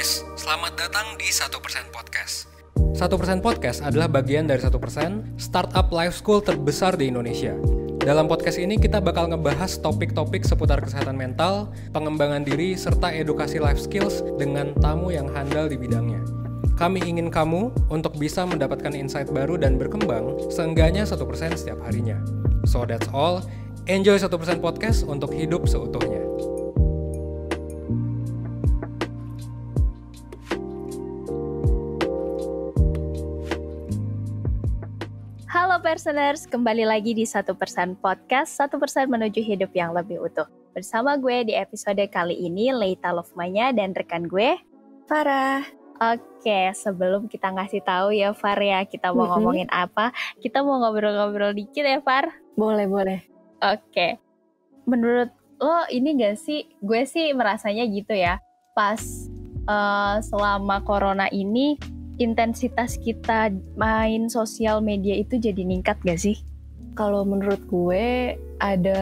guys, selamat datang di 1% Podcast. 1% Podcast adalah bagian dari 1% startup life school terbesar di Indonesia. Dalam podcast ini kita bakal ngebahas topik-topik seputar kesehatan mental, pengembangan diri, serta edukasi life skills dengan tamu yang handal di bidangnya. Kami ingin kamu untuk bisa mendapatkan insight baru dan berkembang seenggaknya 1% setiap harinya. So that's all. Enjoy 1% Podcast untuk hidup seutuhnya. Halo Personers, kembali lagi di 1% Podcast, 1% menuju hidup yang lebih utuh. Bersama gue di episode kali ini, Leita Lovmanya dan rekan gue, Farah. Oke, sebelum kita ngasih tahu ya Far ya, kita mau ngomongin apa, kita mau ngobrol-ngobrol dikit ya Far? Boleh. Oke, menurut lo ini gak sih, gue sih merasanya gitu ya, pas selama corona ini, intensitas kita main sosial media itu jadi ningkat gak sih? Kalau menurut gue ada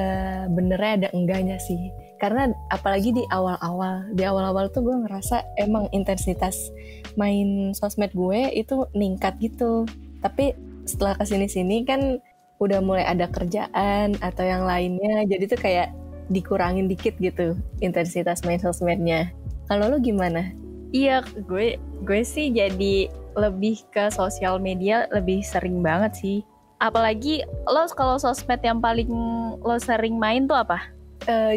benernya ada enggaknya sih. Karena apalagi di awal-awal tuh gue ngerasa emang intensitas main sosmed gue itu ningkat gitu. Tapi setelah kesini-sini kan udah mulai ada kerjaan atau yang lainnya, jadi tuh kayak dikurangin dikit gitu intensitas main sosmednya. Kalau lo gimana? Iya, gue sih jadi lebih ke sosial media lebih sering banget sih. Apalagi lo kalau sosmed yang paling lo sering main tuh apa?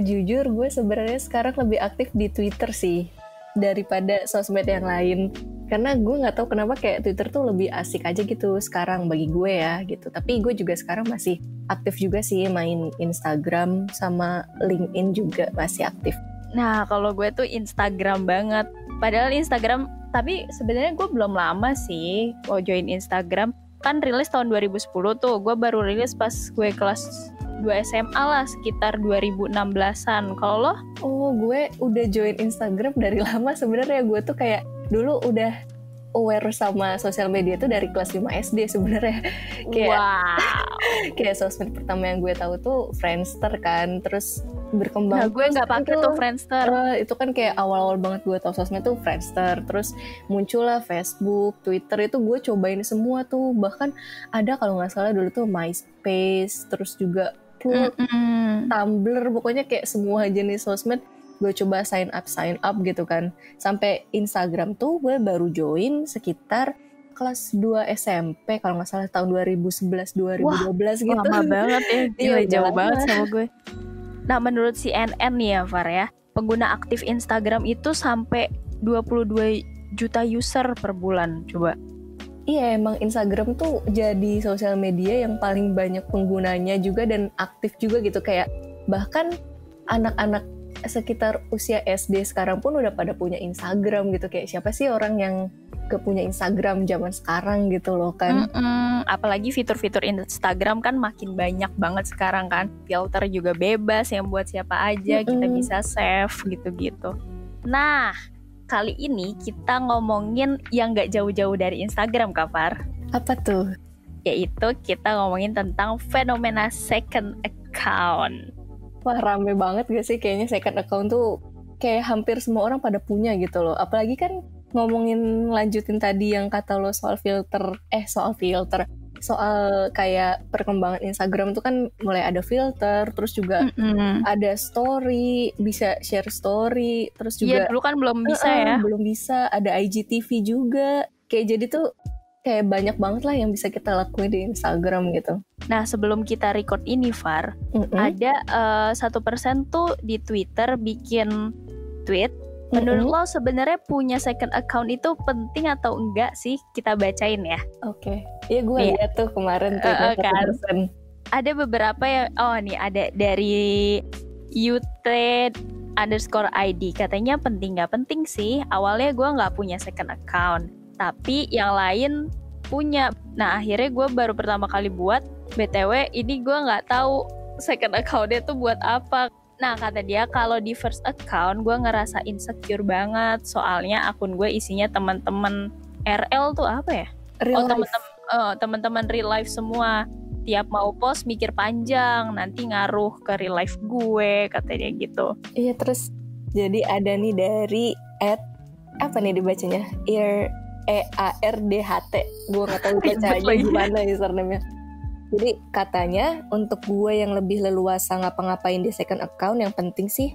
Jujur gue sebenarnya sekarang lebih aktif di Twitter sih daripada sosmed yang lain. Karena gue nggak tahu kenapa kayak Twitter tuh lebih asik aja gitu sekarang bagi gue ya gitu. Tapi gue juga sekarang masih aktif juga sih main Instagram sama LinkedIn juga masih aktif. Nah, kalau gue tuh Instagram banget. Padahal Instagram, tapi sebenarnya gue belum lama sih mau join Instagram. Kan rilis tahun 2010 tuh, gue baru rilis pas gue kelas 2 SMA lah, sekitar 2016-an. Kalau lo? Oh, gue udah join Instagram dari lama sebenarnya. Gue tuh kayak dulu udah aware sama sosial media tuh dari kelas 5 SD sebenarnya. Kayak sosmed pertama yang gue tahu tuh Friendster kan, terus berkembang. Nah, gue nggak pakai tuh Friendster. Itu kan kayak awal-awal banget gue tahu sosmed tuh Friendster, terus muncullah Facebook, Twitter, itu gue cobain semua tuh. Bahkan ada kalau nggak salah dulu tuh MySpace, terus juga Tumblr, pokoknya kayak semua jenis sosmed gue coba sign up gitu kan. Sampai Instagram tuh gue baru join sekitar kelas 2 SMP kalau nggak salah tahun 2011-2012 gitu. Lama banget ya, gila jauh banget sama gue. Nah, menurut CNN nih ya Far ya, pengguna aktif Instagram itu sampai 22 juta user per bulan, coba. Iya, emang Instagram tuh jadi sosial media yang paling banyak penggunanya juga dan aktif juga gitu. Kayak bahkan anak-anak sekitar usia SD sekarang pun udah pada punya Instagram gitu. Kayak siapa sih orang yang gak punya Instagram zaman sekarang gitu loh kan. Apalagi fitur-fitur Instagram kan makin banyak banget sekarang kan. Filter juga bebas yang buat siapa aja kita bisa save gitu-gitu. Nah, kali ini kita ngomongin yang gak jauh-jauh dari Instagram, Kafar. Apa tuh? Yaitu kita ngomongin tentang fenomena second account. Wah, rame banget gak sih kayaknya second account tuh kayak hampir semua orang pada punya gitu loh. Apalagi kan ngomongin lanjutin tadi yang kata lo soal kayak perkembangan Instagram tuh kan mulai ada filter, terus juga ada story, bisa share story, terus juga dulu kan belum bisa belum bisa, ada IGTV juga. Kayak jadi tuh kayak banyak banget lah yang bisa kita lakuin di Instagram gitu. Nah, sebelum kita record ini, Far, ada 1% tuh di Twitter bikin tweet. Menurut lo sebenarnya punya second account itu penting atau enggak sih? Kita bacain ya. Oke. Iya, gue lihat tuh kemarin tuh kan. Ada beberapa yang, ada dari _ID. Katanya penting nggak penting sih. Awalnya gue nggak punya second account, tapi yang lain punya. Nah, akhirnya gue baru pertama kali buat. BTW, ini gue nggak tahu second account-nya tuh buat apa. Nah, kata dia kalau di first account gue ngerasa insecure banget. Soalnya akun gue isinya teman-teman RL tuh apa ya? Teman-teman real life semua. Tiap mau post mikir panjang, nanti ngaruh ke real life gue, katanya gitu. Iya, terus jadi ada nih dari apa nih dibacanya? EARDHT. Gue nggak tahu Ribet bacanya lagi. gimana username-nya. Jadi katanya untuk gue yang lebih leluasa ngapa-ngapain di second account, yang penting sih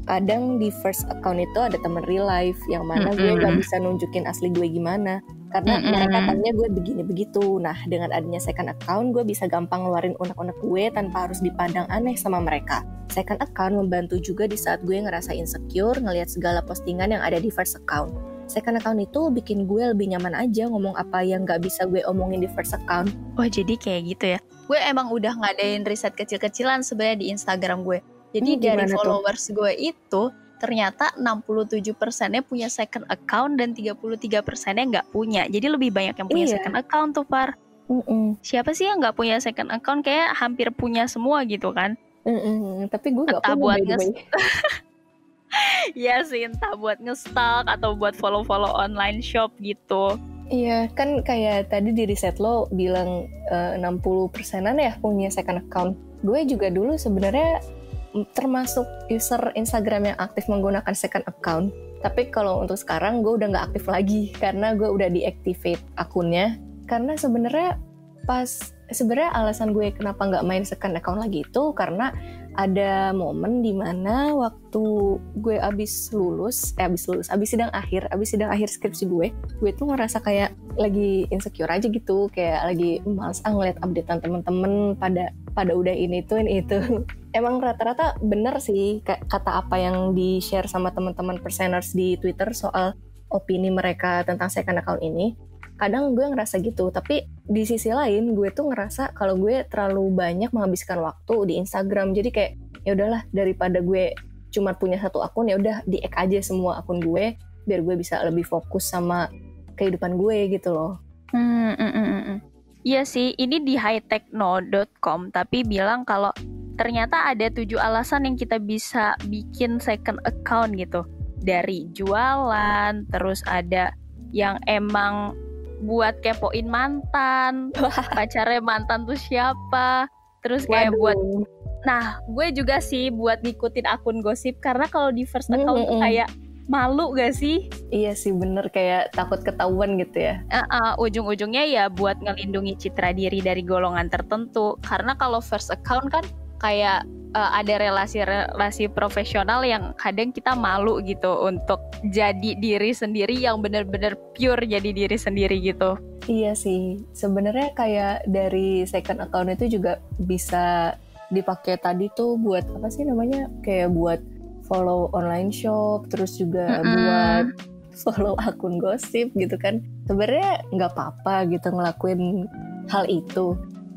kadang di first account itu ada temen real life yang mana gue nggak bisa nunjukin asli gue gimana karena mereka tanya gue begini begitu. Nah dengan adanya second account gue bisa gampang ngeluarin unek-unek gue tanpa harus dipandang aneh sama mereka. Second account membantu juga di saat gue ngerasa insecure ngelihat segala postingan yang ada di first account. Second account itu bikin gue lebih nyaman aja ngomong apa yang gak bisa gue omongin di first account. Oh jadi kayak gitu ya. Gue emang udah ngadain riset kecil-kecilan sebenarnya di Instagram gue. Jadi dari Gimana tuh? followers gue itu ternyata 67%-nya punya second account dan 33%-nya nggak punya. Jadi lebih banyak yang punya Iya. second account tuh, Far. Siapa sih yang nggak punya second account? Kayak hampir punya semua gitu kan. Tapi gue gak Entah punya buat by the way. Iya sih, entah buat nge-stalk atau buat follow-follow online shop gitu. Iya, kan kayak tadi di riset lo bilang 60%-an ya punya second account. Gue juga dulu sebenarnya termasuk user Instagram yang aktif menggunakan second account. Tapi kalau untuk sekarang gue udah gak aktif lagi karena gue udah deactivate akunnya. Karena sebenarnya alasan gue kenapa gak main second account lagi itu karena ada momen dimana waktu gue abis sidang akhir skripsi gue tuh ngerasa kayak lagi insecure aja gitu, kayak lagi males ngeliat updatean temen-temen pada udah ini itu. Emang rata-rata bener sih kata apa yang di share sama teman-teman perseners di Twitter soal opini mereka tentang second account ini. Kadang gue ngerasa gitu, tapi di sisi lain gue tuh ngerasa kalau gue terlalu banyak menghabiskan waktu di Instagram. Jadi kayak ya udahlah, daripada gue cuma punya satu akun, ya udah di-hack aja semua akun gue biar gue bisa lebih fokus sama kehidupan gue gitu loh. Iya sih, ini di hightechno.com tapi bilang kalau ternyata ada 7 alasan yang kita bisa bikin second account gitu. Dari jualan, terus ada yang emang buat kepoin mantan, pacarnya mantan tuh siapa, terus kayak buat, nah gue juga sih buat ngikutin akun gosip karena kalau di first account tuh kayak malu gak sih? Iya sih bener, kayak takut ketahuan gitu ya. Ujung-ujungnya ya buat ngelindungi citra diri dari golongan tertentu, karena kalau first account kan kayak ada relasi profesional yang kadang kita malu gitu untuk jadi diri sendiri yang benar-benar pure jadi diri sendiri gitu. Iya sih, sebenarnya kayak dari second account itu juga bisa dipakai tadi tuh buat apa sih namanya, kayak buat follow online shop, terus juga buat follow akun gosip gitu kan. Sebenarnya nggak apa-apa gitu ngelakuin hal itu.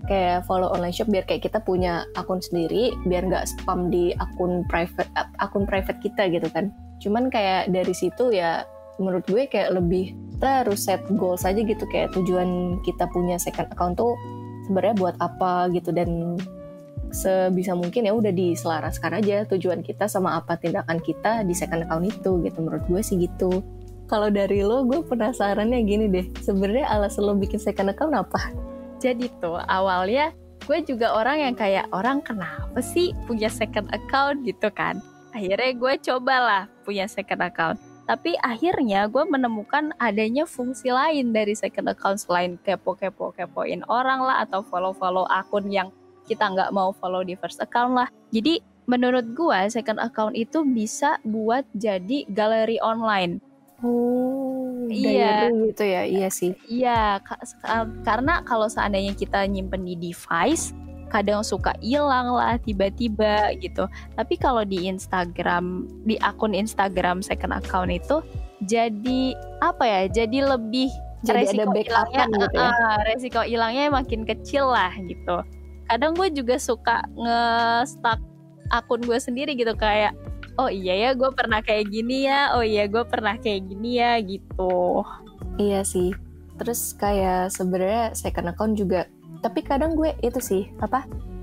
Kayak follow online shop biar kayak kita punya akun sendiri, biar nggak spam di akun private kita gitu kan. Cuman kayak dari situ ya menurut gue kayak lebih kita harus set goal saja gitu, kayak tujuan kita punya second account tuh sebenarnya buat apa gitu, dan sebisa mungkin ya udah diselaraskan aja tujuan kita sama apa tindakan kita di second account itu gitu. Menurut gue sih gitu. Kalau dari lo, gue penasarannya gini deh, sebenarnya alasan lo bikin second account apa? Jadi tuh awalnya gue juga orang yang kayak, orang kenapa sih punya second account gitu kan. Akhirnya gue cobalah punya second account. Tapi akhirnya gue menemukan adanya fungsi lain dari second account selain kepoin orang lah, atau follow akun yang kita nggak mau follow di first account lah. Jadi menurut gue second account itu bisa buat jadi galeri online. Iya gitu ya, iya sih. Iya, karena kalau seandainya kita nyimpen di device, kadang suka hilang lah tiba-tiba gitu. Tapi kalau di Instagram, di akun Instagram second account itu jadi apa ya? Jadi lebih jadi ada backup-an gitu ya. Resiko hilangnya makin kecil lah gitu. Kadang gue juga suka nge-stalk akun gue sendiri gitu, kayak oh iya ya gue pernah kayak gini ya, oh iya gue pernah kayak gini ya gitu. Iya sih. Terus kayak sebenarnya second account juga, tapi kadang gue itu sih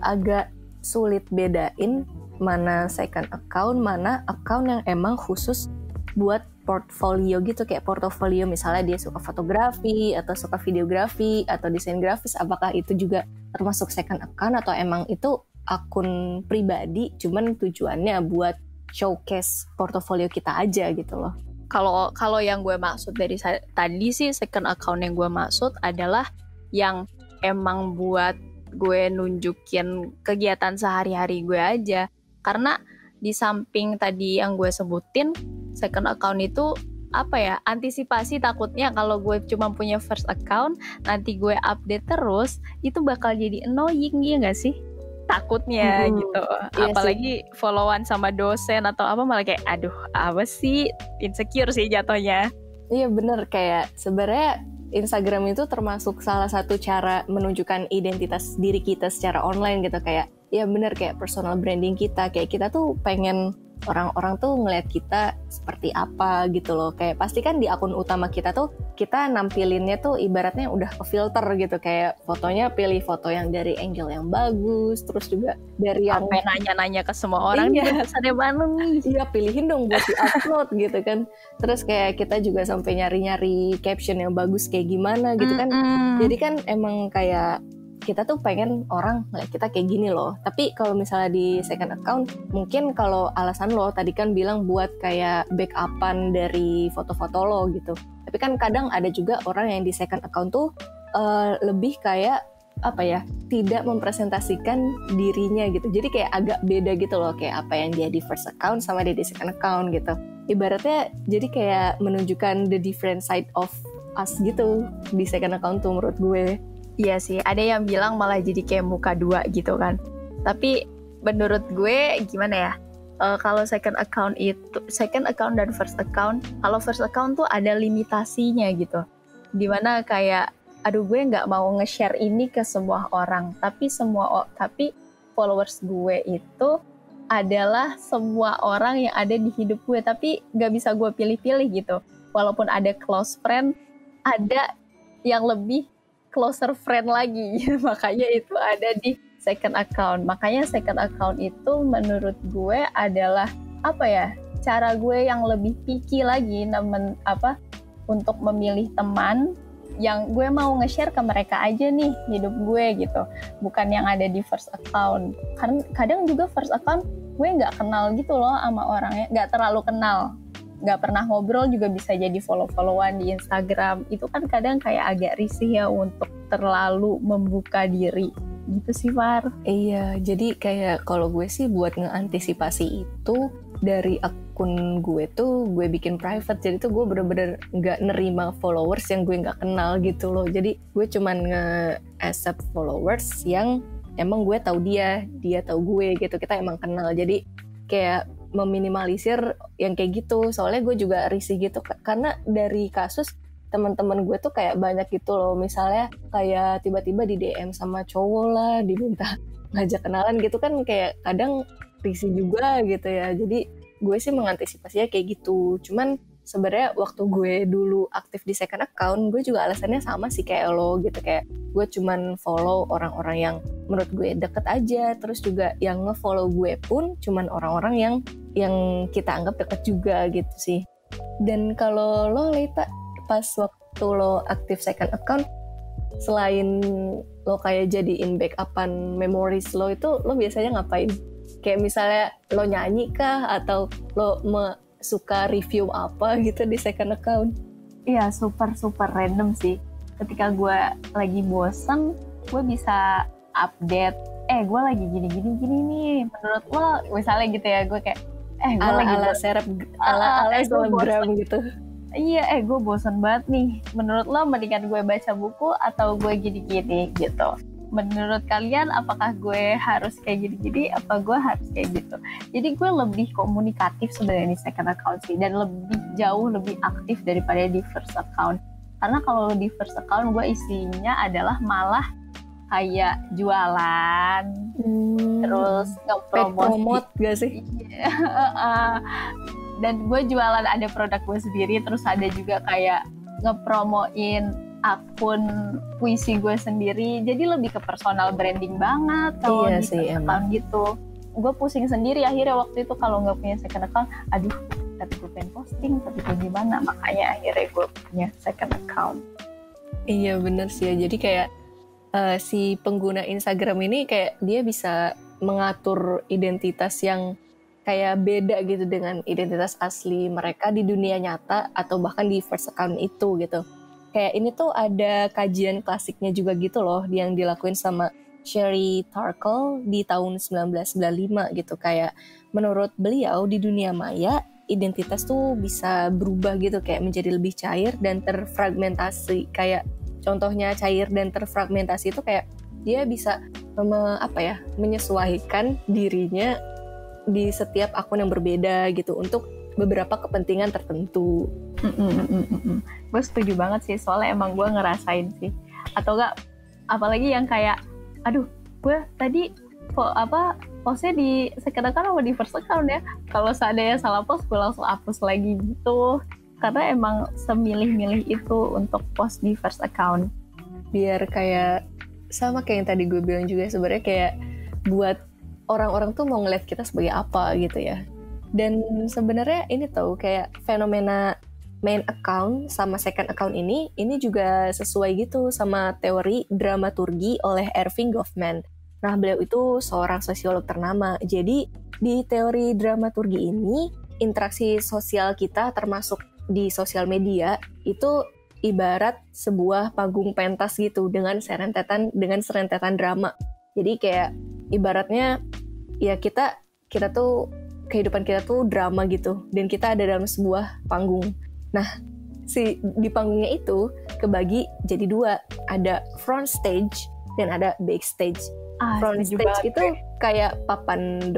agak sulit bedain mana second account, mana account yang emang khusus buat portfolio gitu, kayak portofolio misalnya dia suka fotografi atau suka videografi atau desain grafis, apakah itu juga termasuk second account atau emang itu akun pribadi cuman tujuannya buat showcase portofolio kita aja gitu loh. Kalau yang gue maksud dari tadi sih, second account yang gue maksud adalah yang emang buat gue nunjukin kegiatan sehari-hari gue aja. Karena di samping tadi yang gue sebutin, second account itu antisipasi takutnya kalau gue cuma punya first account, nanti gue update terus, itu bakal jadi annoying, ya gak sih? Takutnya gitu. Iya Apalagi followan sama dosen atau apa, malah kayak aduh apa sih, insecure sih jatuhnya. Iya bener, kayak sebenarnya Instagram itu termasuk salah satu cara menunjukkan identitas diri kita secara online gitu. Kayak ya bener, kayak personal branding kita, kayak kita tuh pengen orang-orang tuh ngeliat kita seperti apa gitu loh. Kayak pasti kan di akun utama kita tuh kita nampilinnya tuh ibaratnya udah ke filter gitu. Kayak fotonya pilih foto yang dari angle yang bagus, terus juga dari yang sampai nanya-nanya ke semua orang, iya, pesannya mana nih? Iya, pilihin dong buat di-upload gitu kan. Terus kayak kita juga sampai nyari-nyari caption yang bagus kayak gimana gitu kan. Jadi kan emang kayak kita tuh pengen orang ngeliat kita kayak gini loh. Tapi kalau misalnya di second account, mungkin kalau alasan lo tadi kan bilang buat kayak backupan dari foto-foto lo gitu. Tapi kan kadang ada juga orang yang di second account tuh lebih kayak tidak mempresentasikan dirinya gitu. Jadi kayak agak beda gitu loh, kayak apa yang dia di first account sama dia di second account gitu. Ibaratnya jadi kayak menunjukkan the different side of us gitu di second account tuh menurut gue. Iya sih, ada yang bilang malah jadi kayak muka dua gitu kan. Tapi menurut gue gimana ya? Kalau second account dan first account, kalau first account tuh ada limitasinya gitu. Dimana kayak, aduh gue nggak mau nge-share ini ke semua orang, tapi followers gue itu adalah semua orang yang ada di hidup gue, tapi nggak bisa gue pilih-pilih gitu. Walaupun ada close friend, ada yang lebih closer friend lagi. Makanya itu ada di second account. Makanya second account itu menurut gue adalah cara gue yang lebih picky lagi untuk memilih teman yang gue mau nge-share ke mereka aja nih hidup gue gitu, bukan yang ada di first account. Karena kadang juga first account gue nggak kenal gitu loh sama orangnya, nggak terlalu kenal, nggak pernah ngobrol juga bisa jadi follow-followan di Instagram. Itu kan kadang kayak agak risih ya untuk terlalu membuka diri gitu sih, Far. Iya, jadi kayak kalau gue sih buat ngeantisipasi itu dari akun gue tuh gue bikin private. Jadi tuh gue bener-bener nggak nerima followers yang gue nggak kenal gitu loh. Jadi gue cuman nge-accept followers yang emang gue tahu dia tahu gue gitu, kita emang kenal. Jadi kayak meminimalisir yang kayak gitu. Soalnya gue juga risih gitu karena dari kasus teman-teman gue tuh kayak banyak gitu loh. Misalnya kayak tiba-tiba di DM sama cowok lah, diminta ngajak kenalan gitu kan, kayak kadang risih juga gitu ya. Jadi gue sih mengantisipasinya kayak gitu. Cuman sebenarnya waktu gue dulu aktif di second account, gue juga alasannya sama sih kayak lo gitu. Kayak gue cuman follow orang-orang yang menurut gue deket aja. Terus juga yang nge-follow gue pun cuman orang-orang yang kita anggap deket juga gitu sih. Dan kalau lo, Lita, pas waktu lo aktif second account, selain lo kayak jadiin backupan memories lo, itu lo biasanya ngapain? Kayak misalnya lo nyanyi kah, atau lo suka review apa gitu di second account? Iya, super random sih. Ketika gue lagi bosen, gue bisa update, gue lagi gini nih, menurut lo misalnya gitu ya. Gue kayak gue ala selebgram gitu. Iya, gue bosan banget nih. Menurut lo mendingan gue baca buku atau gue gini-gini gitu? Menurut kalian apakah gue harus kayak gini-gini, apa gue harus kayak gitu? Jadi gue lebih komunikatif sebenarnya di second account sih, dan jauh lebih aktif daripada di first account. Karena kalau di first account gue isinya adalah malah kayak jualan, terus nge-promote gak sih? Dan gue jualan, ada produk gue sendiri, terus ada juga kayak ngepromoin akun puisi gue sendiri. Jadi lebih ke personal branding banget kalau di second account gitu. Gue pusing sendiri akhirnya waktu itu kalau nggak punya second account. Aduh, tapi gue pengen posting, tapi kayak gimana? Makanya akhirnya gue punya second account. Iya bener sih ya. Jadi kayak si pengguna Instagram ini kayak dia bisa mengatur identitas yang kayak beda gitu dengan identitas asli mereka di dunia nyata atau bahkan di first account itu gitu. Kayak ini tuh ada kajian klasiknya juga gitu loh yang dilakuin sama Sherry Turkle di tahun 1995 gitu. Kayak menurut beliau di dunia maya identitas tuh bisa berubah gitu, kayak menjadi lebih cair dan terfragmentasi. Kayak contohnya cair dan terfragmentasi itu kayak dia bisa menyesuaikan dirinya di setiap akun yang berbeda gitu untuk beberapa kepentingan tertentu. Gue setuju banget sih, soalnya emang gue ngerasain sih. Atau enggak, apalagi yang kayak, aduh, gue tadi postnya di second account atau di first account ya? Kalau seandainya salah post, gue langsung hapus lagi gitu. Karena emang semilih-milih itu untuk post di first account. Biar kayak, sama kayak yang tadi gue bilang juga, sebenarnya kayak buat orang-orang tuh mau ngeliat kita sebagai apa gitu ya. Dan sebenarnya ini tuh kayak fenomena main account sama second account ini juga sesuai gitu sama teori dramaturgi oleh Erving Goffman. Nah, beliau itu seorang sosiolog ternama. Jadi di teori dramaturgi ini, interaksi sosial kita termasuk di sosial media itu ibarat sebuah panggung pentas gitu dengan serentetan drama. Jadi kayak ibaratnya ya kita tuh kehidupan kita tuh drama gitu, dan kita ada dalam sebuah panggung. Nah, di panggungnya itu kebagi jadi dua, ada front stage dan ada backstage. Front stage itu kayak panggung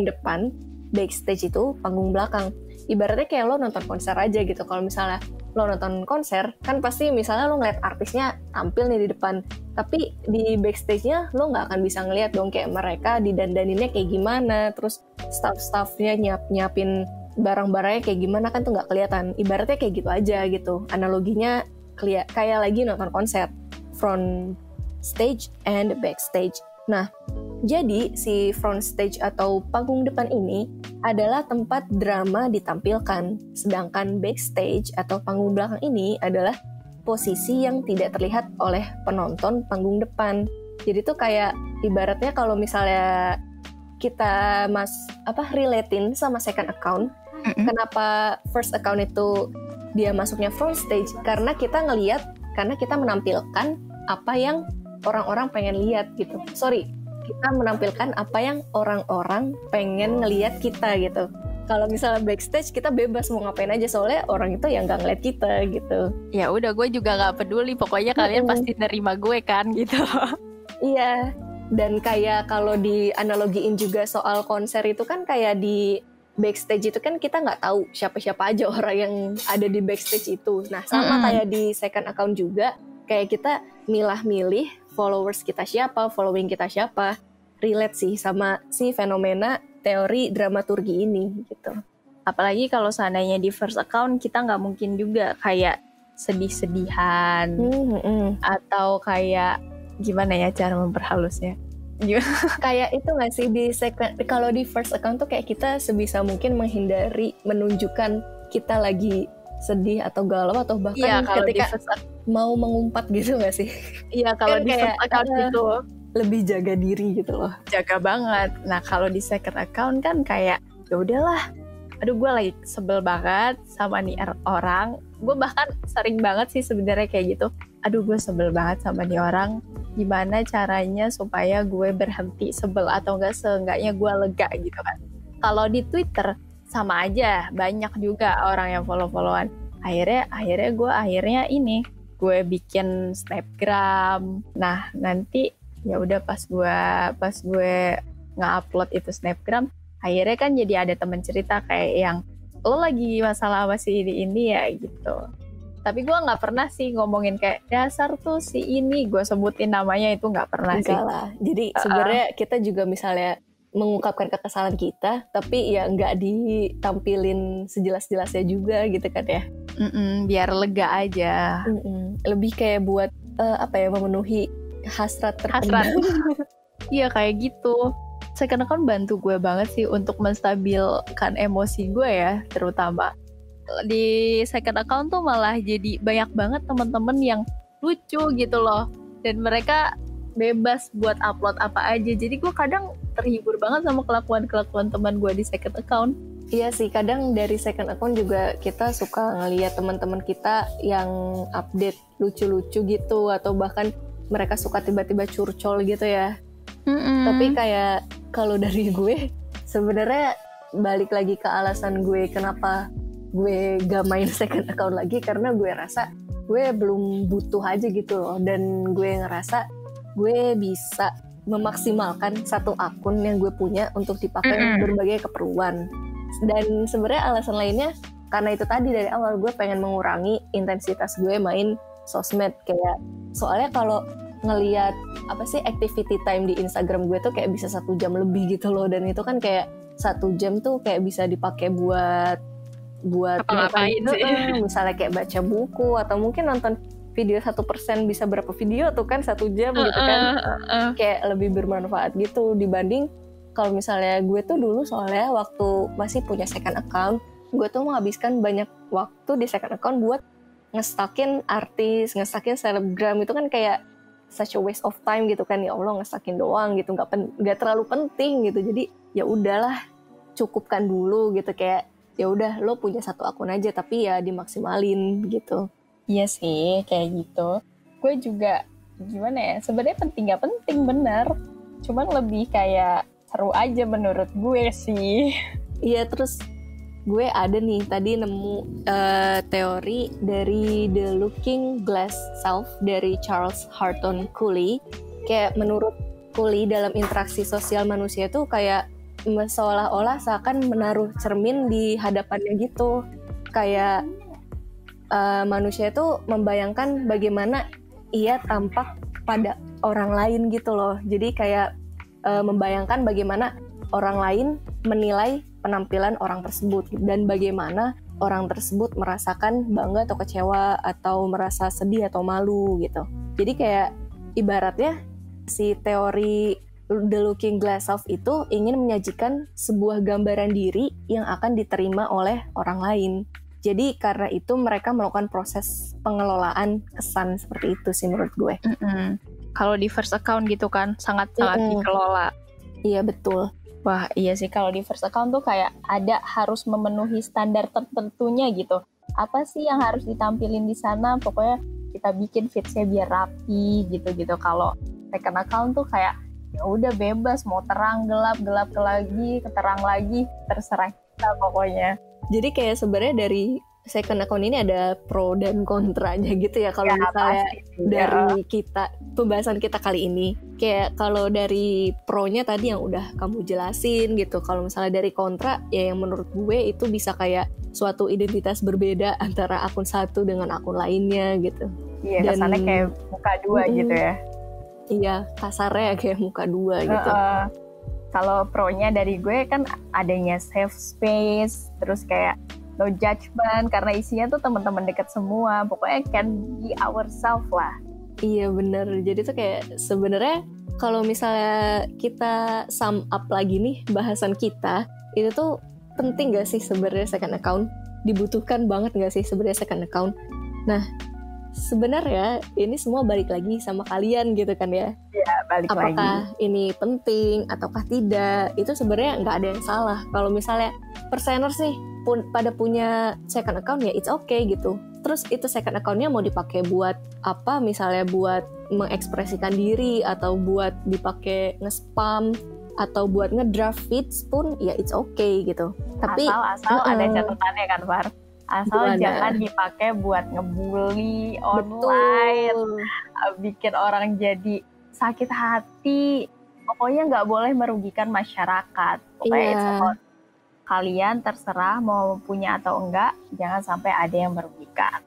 depan, backstage itu panggung belakang. Ibaratnya kayak lo nonton konser aja gitu. Kalau misalnya lo nonton konser, kan pasti misalnya lo ngeliat artisnya tampil nih di depan, tapi di backstage-nya lo nggak akan bisa ngeliat dong kayak mereka didandaninnya kayak gimana, terus staff-staffnya nyiapin barang-barangnya kayak gimana, kan tuh nggak kelihatan. Ibaratnya kayak gitu aja gitu. Analoginya kayak lagi nonton konser, front stage and backstage. Nah, jadi si front stage atau panggung depan ini adalah tempat drama ditampilkan, sedangkan backstage atau panggung belakang ini adalah posisi yang tidak terlihat oleh penonton panggung depan. Jadi tuh kayak ibaratnya kalau misalnya kita relatein sama second account, kenapa first account itu dia masuknya front stage? Karena kita menampilkan apa yang orang-orang pengen lihat gitu. Kita menampilkan apa yang orang-orang pengen ngelihat kita gitu. Kalau misalnya backstage kita bebas mau ngapain aja, soalnya orang itu yang nggak ngeliat kita gitu. Ya udah, gue juga nggak peduli, pokoknya kalian pasti nerima gue kan gitu. Iya, dan kayak kalau dianalogiin juga soal konser itu kan kayak di backstage itu kan kita nggak tahu siapa-siapa aja orang yang ada di backstage itu. Nah, sama kayak di second account juga, kayak kita milah-milih followers kita siapa, following kita siapa. Relate sih sama si fenomena teori dramaturgi ini gitu. Apalagi kalau seandainya di first account, kita nggak mungkin juga kayak sedih-sedihan atau kayak gimana ya cara memperhalusnya. Kayak itu nggak sih kalau di first account tuh kayak kita sebisa mungkin menghindari menunjukkan kita lagi sedih atau galau atau bahkan ketika mau mengumpat gitu nggak sih? Iya, kalau di first account itu lebih jaga diri gitu loh. Jaga banget. Nah, kalau di second account kan kayak ya udahlah. Aduh, gue lagi sebel banget sama nih orang. Gue bahkan sering banget sih sebenarnya kayak gitu. Aduh, gue sebel banget sama nih orang. Gimana caranya supaya gue berhenti sebel atau seenggaknya gue lega gitu kan. Kalau di Twitter sama aja, banyak juga orang yang follow-followan. Akhirnya gue bikin snapgram. Nah, nanti ya udah pas gue nge-upload itu snapgram, akhirnya kan jadi ada temen cerita kayak yang lo lagi masalah sama si ini ya gitu. Tapi gue nggak pernah sih ngomongin kayak dasar tuh si ini, gue sebutin namanya, itu nggak pernah sih. Enggak lah. Jadi sebenarnya kita juga misalnya mengungkapkan kekesalan kita, tapi ya nggak ditampilin sejelas-jelasnya juga gitu kan ya. Biar lega aja. Lebih kayak buat memenuhi hasrat terpendam. Iya kayak gitu. Second account bantu gue banget sih untuk menstabilkan emosi gue ya, terutama di second account tuh malah jadi banyak banget teman-teman yang lucu gitu loh, dan mereka bebas buat upload apa aja. Jadi gue kadang terhibur banget sama kelakuan teman gue di second account. Iya sih, kadang dari second account juga kita suka ngeliat teman-teman kita yang update lucu-lucu gitu, atau bahkan mereka suka tiba-tiba curcol gitu ya. Tapi kayak kalau dari gue, sebenarnya balik lagi ke alasan gue kenapa gue gak main second account lagi, karena gue rasa gue belum butuh aja gitu loh, dan gue ngerasa gue bisa memaksimalkan satu akun yang gue punya untuk dipakai berbagai keperluan. Dan sebenarnya alasan lainnya karena itu tadi, dari awal gue pengen mengurangi intensitas gue main sosmed. Kayak soalnya kalau ngelihat activity time di Instagram gue tuh kayak bisa 1 jam lebih gitu loh, dan itu kan kayak 1 jam tuh kayak bisa dipakai buat ngapain sih? Misalnya kayak baca buku, atau mungkin nonton video 1% bisa berapa video tuh kan 1 jam gitu kan. Kayak lebih bermanfaat gitu dibanding kalau misalnya gue tuh dulu, soalnya waktu masih punya second account, gue tuh menghabiskan banyak waktu di second account buat ngestakin artis, ngestakin selebgram. Itu kan kayak such a waste of time gitu kan, ya Allah, ngestakin doang gitu, nggak terlalu penting gitu. Jadi ya udahlah, cukupkan dulu gitu, kayak ya udah lo punya 1 akun aja, tapi ya dimaksimalin gitu. Iya sih, kayak gitu. Gue juga gimana ya, sebenarnya penting nggak penting bener, cuman lebih kayak seru aja menurut gue sih. Iya, terus gue ada nih tadi nemu teori dari The Looking Glass Self dari Charles Horton Cooley. Kayak menurut Cooley, dalam interaksi sosial manusia tuh kayak seolah-olah seakan menaruh cermin di hadapannya gitu. Kayak manusia tuh membayangkan bagaimana ia tampak pada orang lain gitu loh. Jadi kayak membayangkan bagaimana orang lain menilai penampilan orang tersebut, dan bagaimana orang tersebut merasakan bangga atau kecewa, atau merasa sedih atau malu gitu. Jadi kayak ibaratnya si teori The Looking Glass Self itu ingin menyajikan sebuah gambaran diri yang akan diterima oleh orang lain. Jadi karena itu mereka melakukan proses pengelolaan kesan seperti itu sih menurut gue. Kalau di first account gitu kan sangat-sangat dikelola. Iya betul. Wah iya sih, kalau di first account tuh kayak ada harus memenuhi standar tertentunya gitu. Apa sih yang harus ditampilin di sana? Pokoknya kita bikin feeds-nya biar rapi gitu-gitu. Kalau second account tuh kayak ya udah bebas, mau terang gelap lagi, terang lagi, terserah kita pokoknya. Jadi kayak sebenarnya dari second account ini ada pro dan kontranya gitu ya. Kalau misalnya dari kita, pembahasan kita kali ini, kayak kalau dari pro-nya tadi yang udah kamu jelasin gitu. Kalau misalnya dari kontra, ya yang menurut gue itu bisa kayak suatu identitas berbeda antara akun satu dengan akun lainnya gitu. Iya, kesannya kayak muka dua gitu ya. Iya, kasarnya kayak muka dua gitu. Kalau pro-nya dari gue kan adanya safe space, terus kayak no judgment, karena isinya tuh teman-teman dekat semua. Pokoknya can be ourselves lah. Iya bener. Jadi tuh kayak sebenarnya kalau misalnya kita sum up lagi nih bahasan kita, itu tuh penting gak sih sebenarnya second account? Dibutuhkan banget gak sih sebenarnya second account? Nah, sebenarnya ini semua balik lagi sama kalian gitu kan ya. Iya, balik lagi. Apakah ini penting ataukah tidak? Itu sebenarnya nggak ada yang salah. Kalau misalnya perseners nih pada punya second account, ya it's okay gitu. Terus itu second account-nya mau dipakai buat apa? Misalnya buat mengekspresikan diri, atau buat dipakai nge-spam, atau buat nge-draft feeds pun ya it's okay gitu. Tapi asal ada catatannya kan, Far. Asal gimana? Jangan dipakai buat ngebully online. Betul. Bikin orang jadi sakit hati. Pokoknya nggak boleh merugikan masyarakat. Pokoknya it's about kalian, terserah mau punya atau enggak, jangan sampai ada yang merugikan.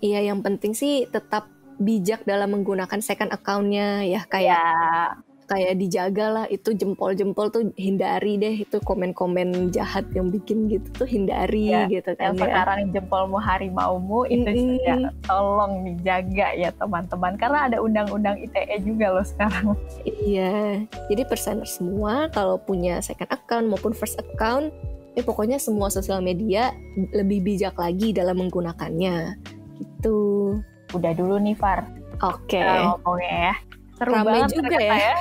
Iya, yang penting sih tetap bijak dalam menggunakan second account-nya ya, kayak dijaga lah, itu jempol-jempol tuh hindari deh, itu komen-komen jahat yang bikin gitu tuh hindari ya, gitu kan. Yang sekarang jempolmu harimaumu itu ya, tolong dijaga ya teman-teman, karena ada undang-undang ITE juga loh sekarang. Iya, jadi persener semua kalau punya second account maupun first account, pokoknya semua sosial media lebih bijak lagi dalam menggunakannya gitu. Udah dulu nih, Far. Oke. Ngomongnya ya. Seru Ramai banget juga ternyata ya.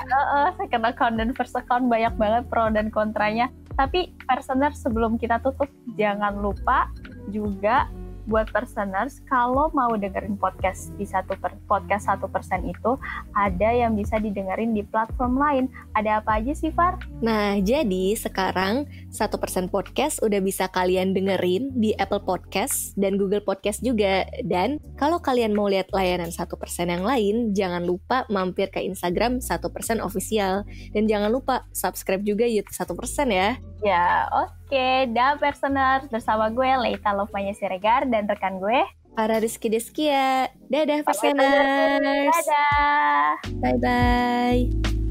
second account dan first account banyak banget pro dan kontranya. Tapi personers, sebelum kita tutup, jangan lupa juga buat personers, kalau mau dengerin podcast di podcast 1% itu, ada yang bisa didengerin di platform lain. Ada apa aja sih, Far? Nah, jadi sekarang 1% Podcast udah bisa kalian dengerin di Apple Podcast dan Google Podcast juga. Dan kalau kalian mau lihat layanan 1% yang lain, jangan lupa mampir ke Instagram 1% Official. Dan jangan lupa subscribe juga YouTube 1% ya. Ya, oke. Dah personers, bersama gue Leita Lovmanya Siregar dan rekan gue Para Rizky Deskia. Dadah, Perseners. Dadah. Bye-bye.